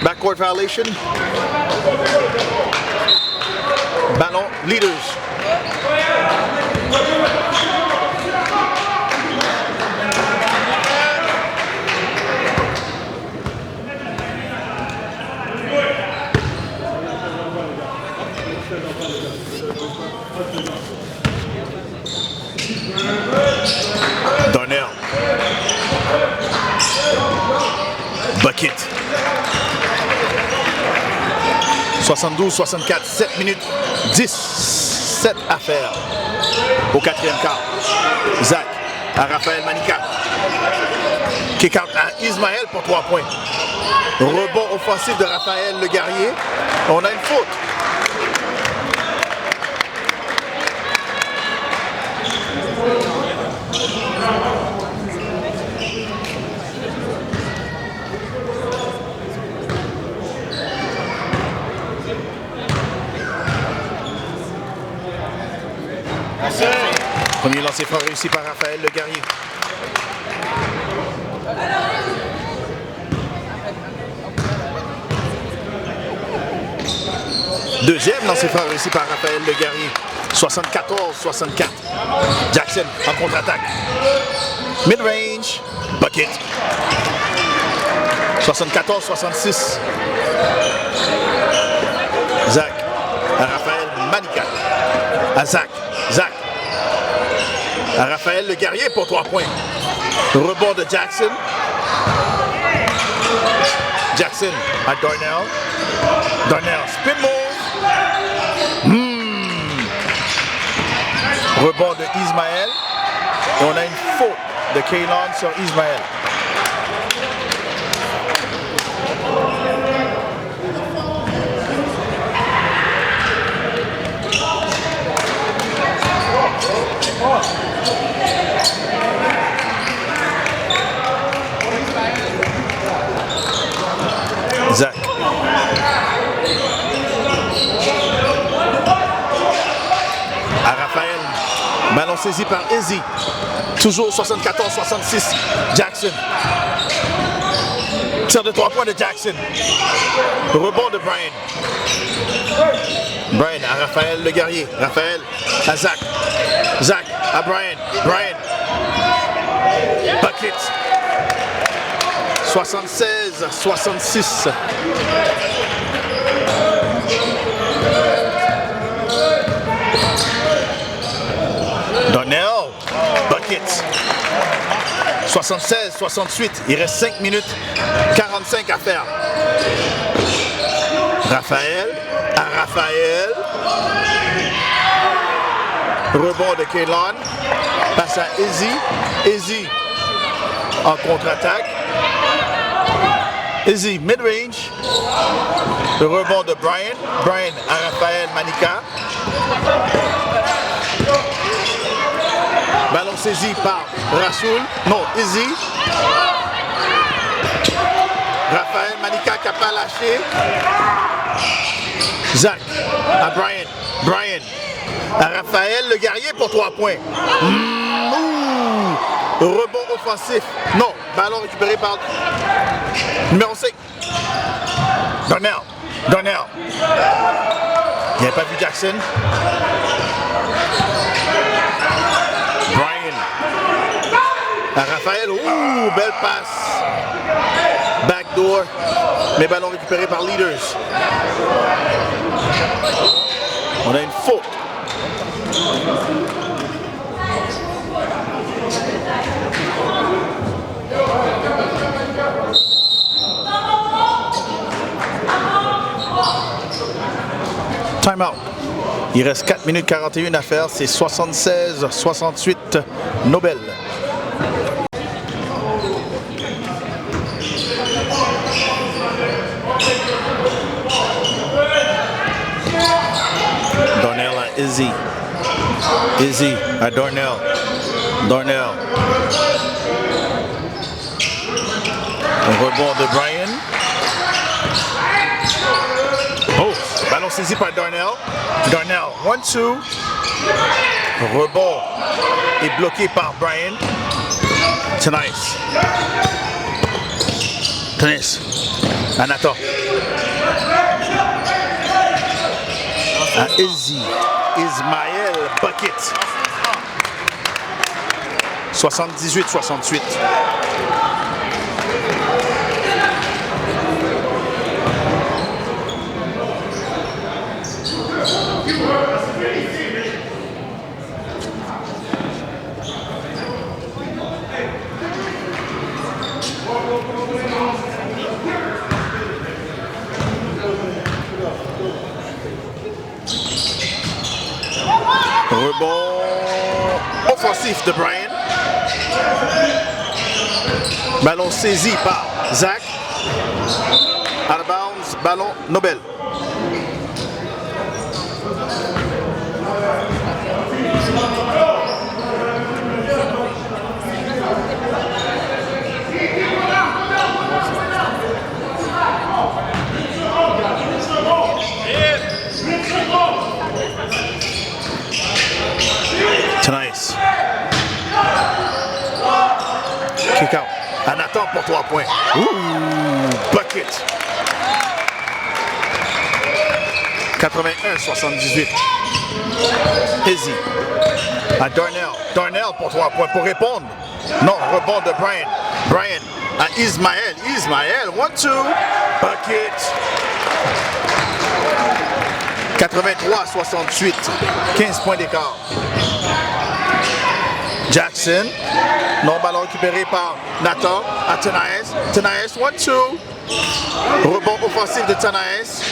Backcourt violation. Ballon. Leaders. Darnell. Bucket. 72-64, 7 minutes 17 à faire au quatrième quart. Zach à Raphaël Manica. Kick out à Ismaël pour 3 points. Rebond offensif de Raphaël le guerrier. On a une faute. Premier lancer franc réussi par Raphaël le guerrier. Deuxième lancer franc réussi par Raphaël le guerrier. 74-64. Jackson en contre-attaque. Mid-range. Bucket. 74-66. Zach à Raphaël Manica. À Zach. Zach. À Raphaël le guerrier pour 3 points. Rebond de Jackson. Jackson à Darnell. Darnell, spin move. Rebond de Ismaël. Et on a une faute de Kaylon sur Ismaël. Zach. À Raphaël. Ballon saisi par Izzy. Toujours 74-66. Jackson. Tir de 3 points de Jackson. Rebond de Brian. Brian à Raphaël le guerrier. Raphaël à Zach. Zach à Brian. Brian. Bucket. 76-66. Darnell. Bucket. 76-68. Il reste 5 minutes 45 à faire. Raphaël à Raphaël. Rebond de Kaylon. Passe à Izzy. Izzy en contre-attaque. Izzy mid-range. Le rebond de Brian. Brian à Raphaël Manica. Ballon saisi par Rasoul. Non, Izzy. Raphaël Manica qui n'a pas lâché. Zach à Brian. Brian à Raphaël le guerrier pour 3 points. Rebond offensif. Non, ballon récupéré par numéro 5. Darnell. Darnell. Il n'a pas vu Jackson. Brian. À Raphaël. Belle passe. Backdoor. Mais ballon récupéré par Leaders. On a une faute. Time out. Il reste 4 minutes 41 à faire. C'est 76-68 Nobel. Darnell à Izzy. Izzy à Darnell. Darnell. Un rebond de Brian. Oh, ballon saisi par Darnell. Darnell, 1-2. Rebond est bloqué par Brian. Tennis. Tennis. À Nathan. À Izzy. Ismaël Bucket. 78-68. Rebond offensif de Brian. Ballon saisi par Zach. Out of bounds, ballon Nobel. Nice. Kick out. À Nathan pour 3 points. Ouh, bucket. 81-78. Izzy. À Darnell. Darnell pour 3 points pour répondre. Non, rebond de Brian. Brian à Ismaël. Ismaël, 1-2. Bucket. 83-68. 15 points d'écart. Jackson. Non, ballon récupéré par Nathan à Tenaes. Tenaes, 1-2. Rebond offensif de Tenaes.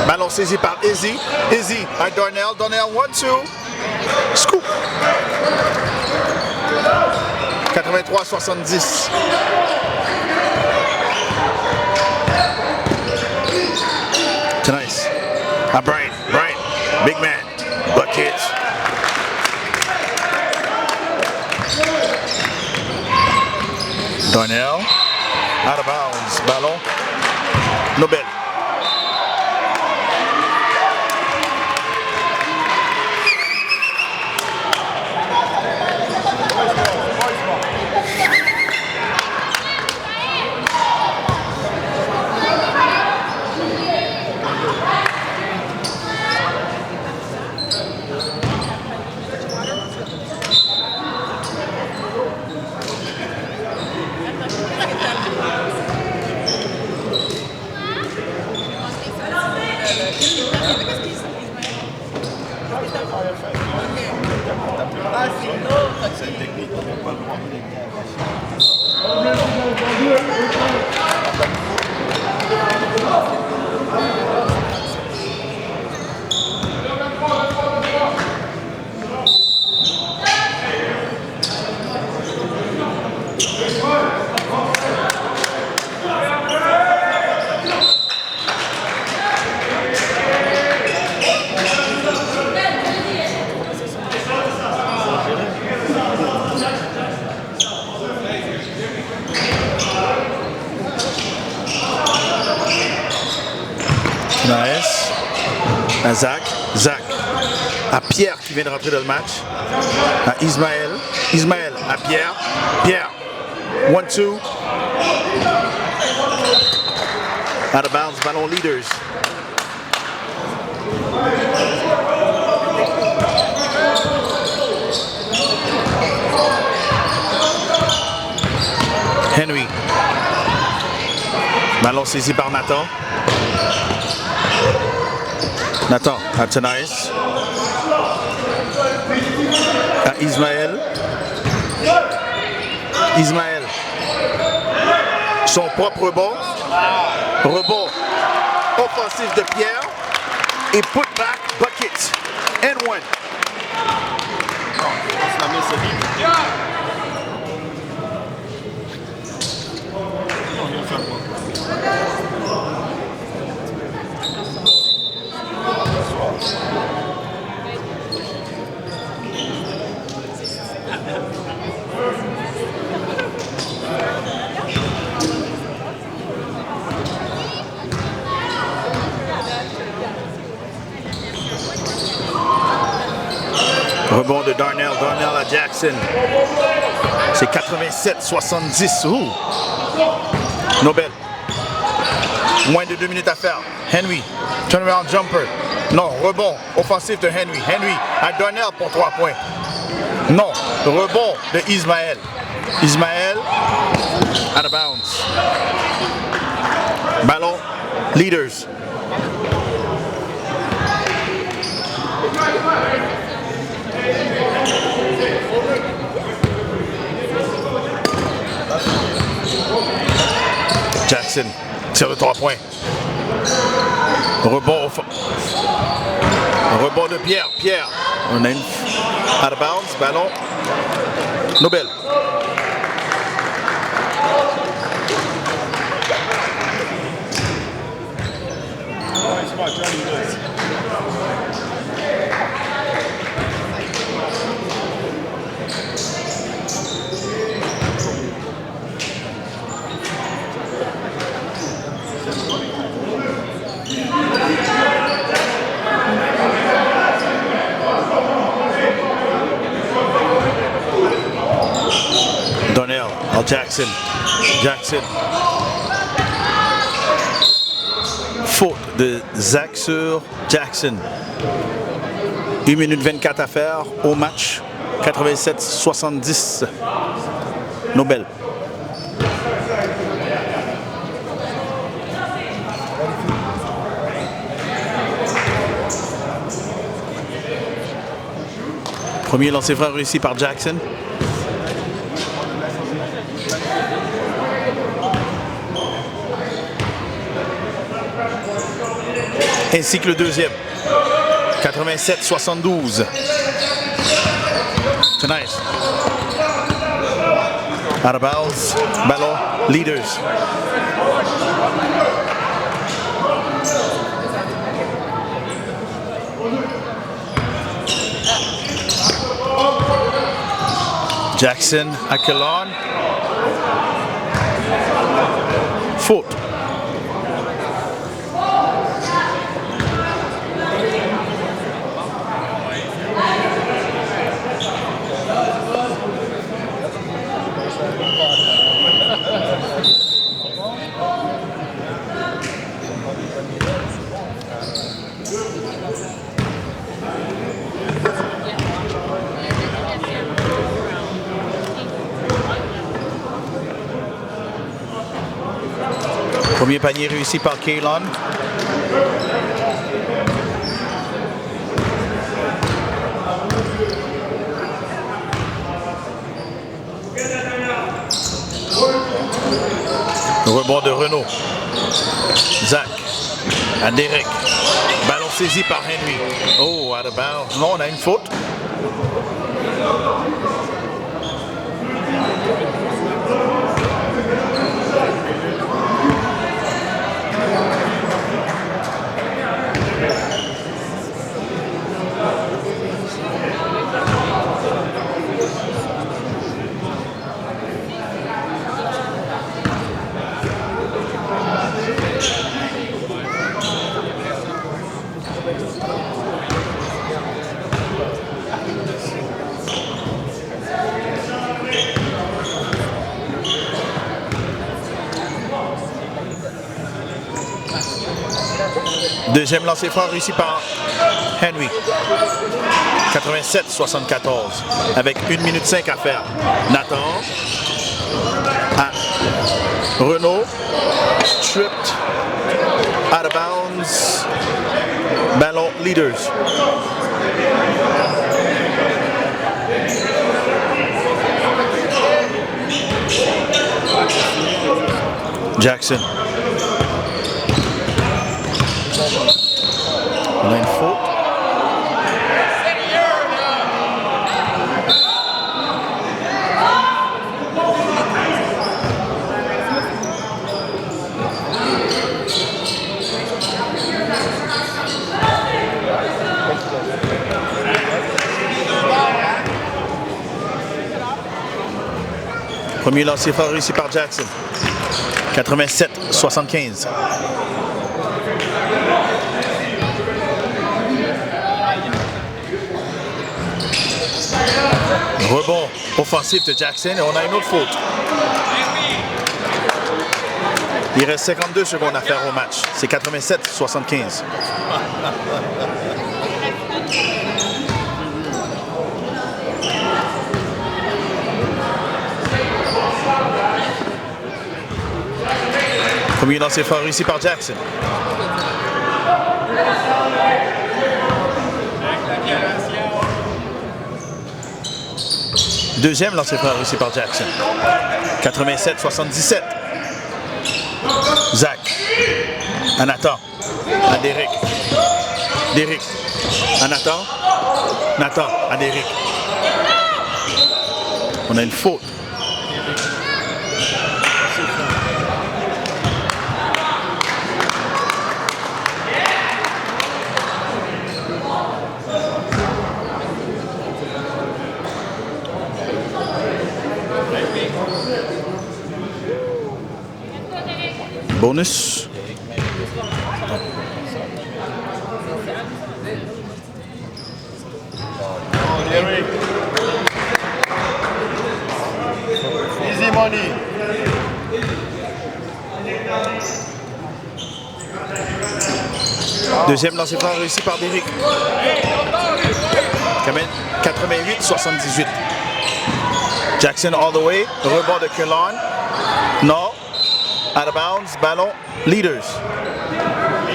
Ballon saisi par Izzy. Izzy à Darnell. Darnell, 1-2. Scoop. 83-70. Tenaes. À Brian. Brian. Big man. Bucket. Darnell. Out of bounds. Ballon. Nobel. À Zach. Zach. À Pierre qui vient de rentrer dans le match. À Ismaël. Ismaël à Pierre. Pierre. 1-2. Out of bounds, ballon Leaders. Ballon saisi par Nathan. Nathan à Tenais. À Ismaël. Ismaël. Son propre rebond. Rebond offensif de Pierre. Et put back bucket. And one. Rebond de Darnell. Darnell à Jackson. C'est 87-70. Ouh. Nobel. Moins de 2 minutes à faire. Henry. Turnaround jumper. Non. Rebond offensif de Henry. Henry à Darnell pour 3 points. Non. Rebond de Ismaël. Ismaël out of bounds. Ballon. Leaders. Jackson tire de 3 points. Rebond de Pierre. Pierre. On a une out of bounds. Ballon. Nobel. Darnell, Jackson. Jackson. Faute de Zach sur Jackson. 1 minute 24 à faire au match. 87-70. Nobel. Premier lancer franc réussi par Jackson. Ainsi que le deuxième. 87-72. Tenais. Out of bounds. Ballon. Leaders. Jackson à Kellon. Faute. Premier panier réussi par Kellon. Rebond de Renaud. Zach à Derek. Ballon saisi par Henry. Oh, out of bounds. Non, on a une faute. Deuxième lancer franc réussi par Henry. 87-74 avec 1 minute 5 à faire. Nathan à Renaud. stripped, out of bounds, ballon leaders. Jackson. On a une faute. Premier lancer fort réussi par Jackson. 87-75. Rebond offensif de Jackson et on a une autre faute. Il reste 52 secondes à faire au match. C'est 87-75. Premier lancer fort réussi par Jackson. Deuxième lancer fort réussi par Jackson. 87-77. Zach. À Nathan. À Derek. Derek. À Nathan. Nathan. À Derek. On a une faute. Bonus. Easy money. Deuxième lancer franc réussi par Derek. 88-78. Jackson all the way. Rebond de Kellon. Non. Out of bounds. Ballon. Leaders.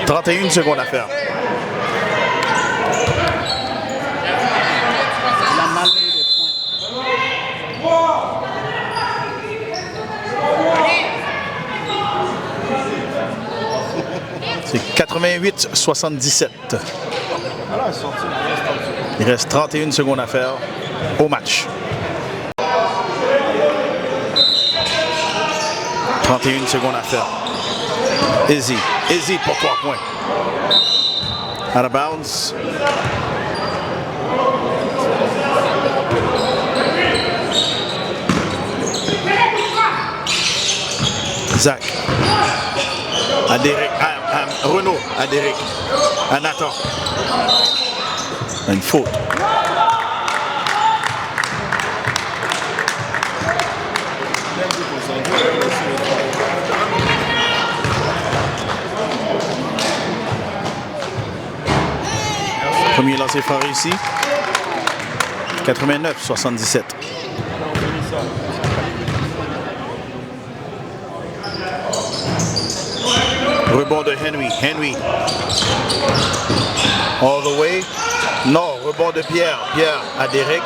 31 secondes à faire. C'est 88-77. Il reste 31 secondes à faire au match. 31 secondes à faire. Izzy. Izzy pour 3 points. Out of bounds. Zach. À Derek. À Renaud. À Derek. À Nathan. Une faute. Premier lancé franc réussi. 89-77. Rebond de Henry. Henry. All the way. Non, rebond de Pierre. Pierre à Derek.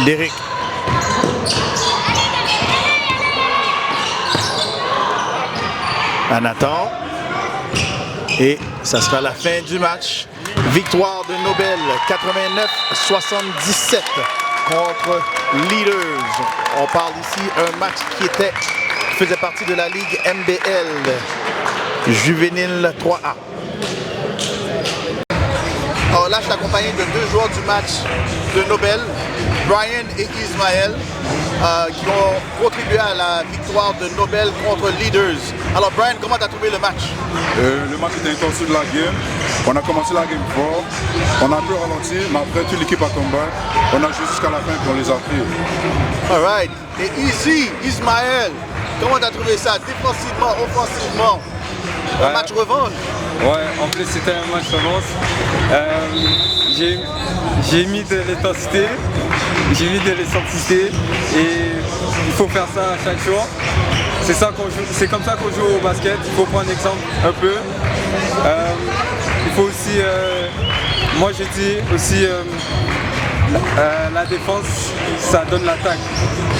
Derek. À Nathan. Et ça sera la fin du match. Victoire de Nobel 89-77 contre Leaders. On parle ici un match qui faisait partie de la Ligue MBL Juvénile 3A. Alors là, je suis accompagné de 2 joueurs du match de Nobel, Brian et Ismaël, qui ont contribué à la victoire de Nobel contre Leaders. Alors Brian, comment tu as trouvé le match? Le match était intense de la game. On a commencé la game fort. On a un peu ralenti, mais après toute l'équipe a tombé. On a joué jusqu'à la fin pour les appuyer. All right. Et ici, Ismaël, comment tu as trouvé ça? Défensivement, offensivement? Un match revanche? Ouais, en plus c'était un match revanche. J'ai mis de l'intensité, j'ai mis de l'intensité et il faut faire ça à chaque jour. C'est comme ça qu'on joue au basket. Il faut prendre exemple un peu. Il faut aussi, moi je dis aussi, la défense, ça donne l'attaque.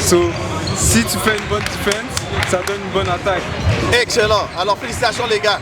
So, si tu fais une bonne défense, ça donne une bonne attaque. Excellent. Alors félicitations les gars.